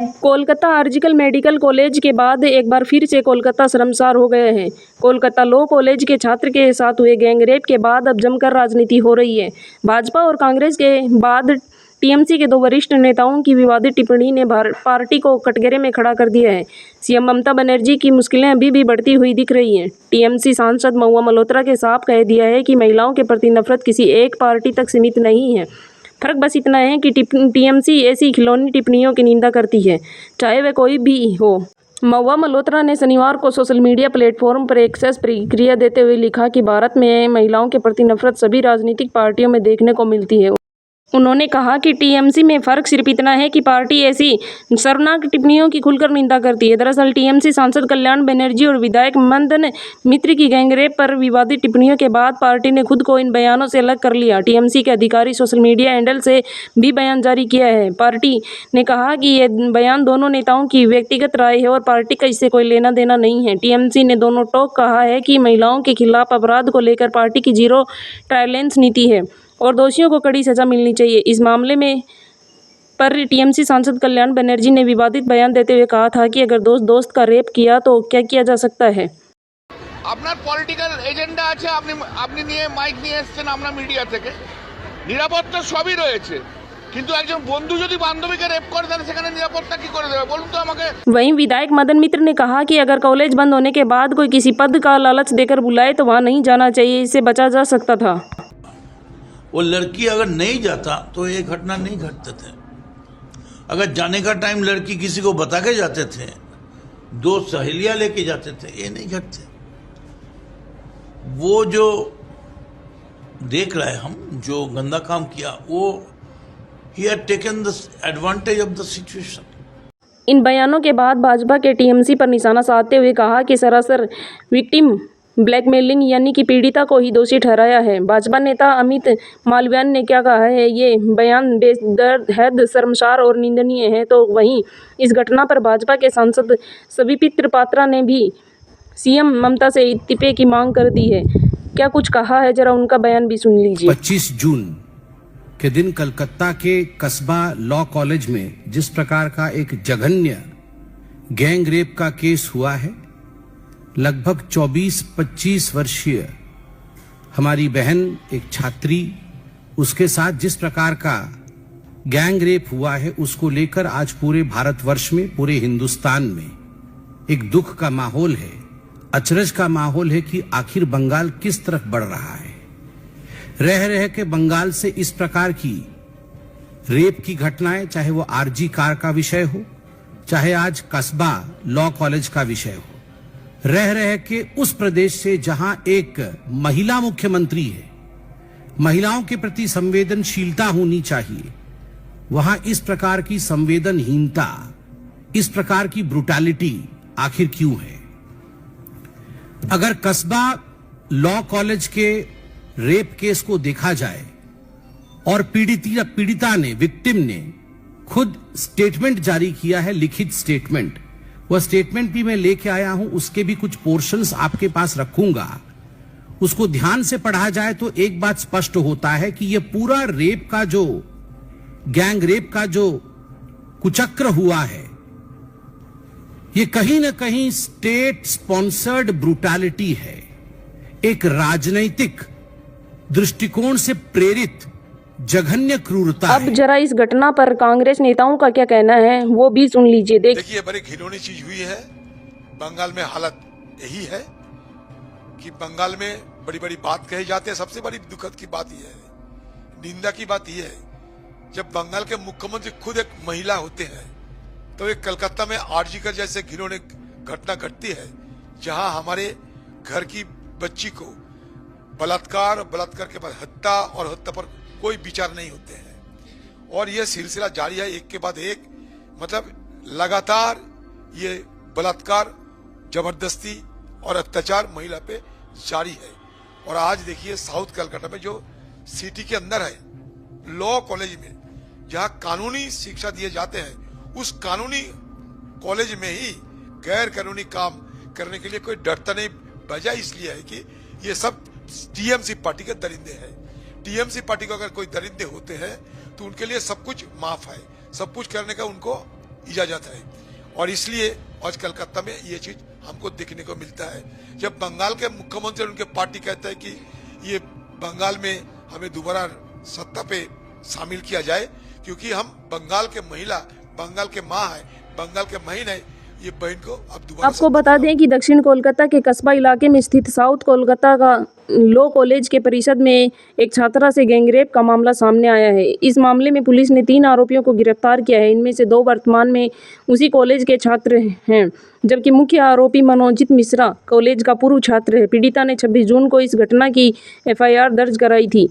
Kolkata आर्जिकल medical college के बाद एक बार फिर से कोलकाता शर्मसार हो गए हैं। कोलकाता लॉ कॉलेज के छात्र के साथ हुए गैंगरेप के बाद अब जमकर राजनीति हो रही है। भाजपा और कांग्रेस के बाद टीएमसी के दो वरिष्ठ नेताओं की विवादित टिप्पणी ने पार्टी को कटघरे में खड़ा कर दिया है। सीएम ममता बनर्जी की मुश्किलें अभी भी बढ़ती हुई दिख रही हैं। टीएमसी सांसद महुआ मल्होत्रा के साफ कह दिया है कि महिलाओं के प्रति नफरत किसी एक पार्टी तक सीमित नहीं है। फर्क बस इतना है कि टीएमसी ऐसी खिलौनी टिप्पणियों की निंदा करती है, चाहे वह कोई भी हो। महुआ मल्होत्रा ने शनिवार को सोशल मीडिया प्लेटफॉर्म पर एक प्रतिक्रिया देते हुए लिखा कि भारत में महिलाओं के प्रति नफरत सभी राजनीतिक पार्टियों में देखने को मिलती है। उन्होंने कहा कि टीएमसी में फ़र्क सिर्फ इतना है कि पार्टी ऐसी शर्मनाक टिप्पणियों की खुलकर निंदा करती है। दरअसल टीएमसी सांसद कल्याण बनर्जी और विधायक मंदन मित्र की गैंगरेप पर विवादित टिप्पणियों के बाद पार्टी ने खुद को इन बयानों से अलग कर लिया। टीएमसी के अधिकारी सोशल मीडिया हैंडल से भी बयान जारी किया है। पार्टी ने कहा कि ये बयान दोनों नेताओं की व्यक्तिगत राय है और पार्टी का इससे कोई लेना देना नहीं है। टीएमसी ने दोनों टोक कहा है कि महिलाओं के खिलाफ अपराध को लेकर पार्टी की जीरो टॉलरेंस नीति है और दोषियों को कड़ी सजा मिलनी चाहिए। इस मामले में पर टीएमसी सांसद कल्याण बनर्जी ने विवादित बयान देते हुए कहा था कि अगर दोस्त का रेप किया तो क्या किया जा सकता है। আপনার পলিটিক্যাল এজেন্ডা আছে, আপনি নিয়ে মাইক নিয়ে এসেছেন আপনার মিডিয়া থেকে, নিরাপত্তা সবই রয়েছে, কিন্তু একজন বন্ধু যদি বান্ধবীকে রেপ করে তাহলে সেখানে নিরাপত্তা কি করে দেবে বলুন তো আমাকে। वहीं विधायक मदन मित्र ने कहा कि अगर कॉलेज बंद होने के बाद कोई किसी पद का लालच देकर बुलाए तो वहां नहीं जाना चाहिए, इससे बचा जा सकता था। वो लड़की अगर नहीं जाता तो ये घटना नहीं घटते थे। अगर जाने का टाइम लड़की किसी को बता के जाते थे, दो सहेलियां लेके जाते थे, ये नहीं घटते। वो जो देख रहे हम जो गंदा काम किया, वो he had taken the advantage of the situation. इन बयानों के बाद भाजपा के टीएमसी पर निशाना साधते हुए कहा कि सरासर विक्टिम ब्लैकमेलिंग यानी कि पीड़िता को ही दोषी ठहराया है। भाजपा नेता अमित मालवीय ने क्या कहा है, ये बयान बेहद शर्मसार और निंदनीय है। तो वहीं इस घटना पर भाजपा के सांसद सवित्र पात्रा ने भी सीएम ममता से इस्तीफे की मांग कर दी है। क्या कुछ कहा है, जरा उनका बयान भी सुन लीजिए। 25 जून के दिन कलकत्ता के कस्बा लॉ कॉलेज में जिस प्रकार का एक जघन्य गैंग रेप का केस हुआ है, लगभग 24-25 वर्षीय हमारी बहन एक छात्री, उसके साथ जिस प्रकार का गैंग रेप हुआ है, उसको लेकर आज पूरे भारतवर्ष में, पूरे हिंदुस्तान में एक दुख का माहौल है, अचरज का माहौल है कि आखिर बंगाल किस तरफ बढ़ रहा है। रह रह के बंगाल से इस प्रकार की रेप की घटनाएं, चाहे वो आरजी कार का विषय हो, चाहे आज कस्बा लॉ कॉलेज का विषय हो, रह रह के उस प्रदेश से जहां एक महिला मुख्यमंत्री है, महिलाओं के प्रति संवेदनशीलता होनी चाहिए, वहां इस प्रकार की संवेदनहीनता, इस प्रकार की ब्रुटैलिटी आखिर क्यों है। अगर कस्बा लॉ कॉलेज के रेप केस को देखा जाए और पीड़िता ने, विक्टिम ने खुद स्टेटमेंट जारी किया है, लिखित स्टेटमेंट, वह स्टेटमेंट भी मैं लेके आया हूं, उसके भी कुछ पोर्शंस आपके पास रखूंगा। उसको ध्यान से पढ़ा जाए तो एक बात स्पष्ट होता है कि यह पूरा रेप का जो गैंग रेप का जो कुचक्र हुआ है, ये कहीं ना कहीं स्टेट स्पॉन्सर्ड ब्रूटैलिटी है, एक राजनैतिक दृष्टिकोण से प्रेरित जघन्य क्रूरता। अब जरा इस घटना पर कांग्रेस नेताओं का क्या कहना है वो भी सुन लीजिए। देखिए, बड़ी घिनौनी चीज हुई है। बंगाल में हालत यही है कि बंगाल में बड़ी बड़ी बात कही जाती है। सबसे बड़ी दुखद की बात यह है, निंदा की बात यह है, जब बंगाल के मुख्यमंत्री खुद एक महिला होते हैं तो एक कलकत्ता में आरजी कर जैसे घिनौनी घटना घटती है, जहां हमारे घर की बच्ची को बलात्कार के बाद हत्या और हत्या पर कोई विचार नहीं होते हैं। और यह सिलसिला जारी है, एक के बाद एक, मतलब लगातार ये बलात्कार, जबरदस्ती और अत्याचार महिला पे जारी है। और आज देखिए साउथ कलकत्ता में जो सिटी के अंदर है, लॉ कॉलेज में जहां कानूनी शिक्षा दिए जाते हैं, उस कानूनी कॉलेज में ही गैर कानूनी काम करने के लिए कोई डरता नहीं। वजह इसलिए है कि ये सब टीएमसी पार्टी के दरिंदे हैं। टीएमसी पार्टी को अगर कोई दरिंदे होते हैं तो उनके लिए सब कुछ माफ है, सब कुछ करने का उनको इजाजत है। और इसलिए आज कलकत्ता में ये चीज हमको देखने को मिलता है। जब बंगाल के मुख्यमंत्री और उनके पार्टी कहते हैं कि ये बंगाल में हमें दोबारा सत्ता पे शामिल किया जाए, क्योंकि हम बंगाल के महिला, बंगाल के माँ है, बंगाल के बहन है, ये बहन को अब दोबारा आपको बता दें कि दक्षिण कोलकाता के कस्बा इलाके में स्थित साउथ कोलकाता का लॉ कॉलेज के परिसर में एक छात्रा से गैंगरेप का मामला सामने आया है। इस मामले में पुलिस ने 3 आरोपियों को गिरफ्तार किया है। इनमें से 2 वर्तमान में उसी कॉलेज के छात्र हैं, जबकि मुख्य आरोपी मनोजित मिश्रा कॉलेज का पूर्व छात्र है। पीड़िता ने 26 जून को इस घटना की FIR दर्ज कराई थी।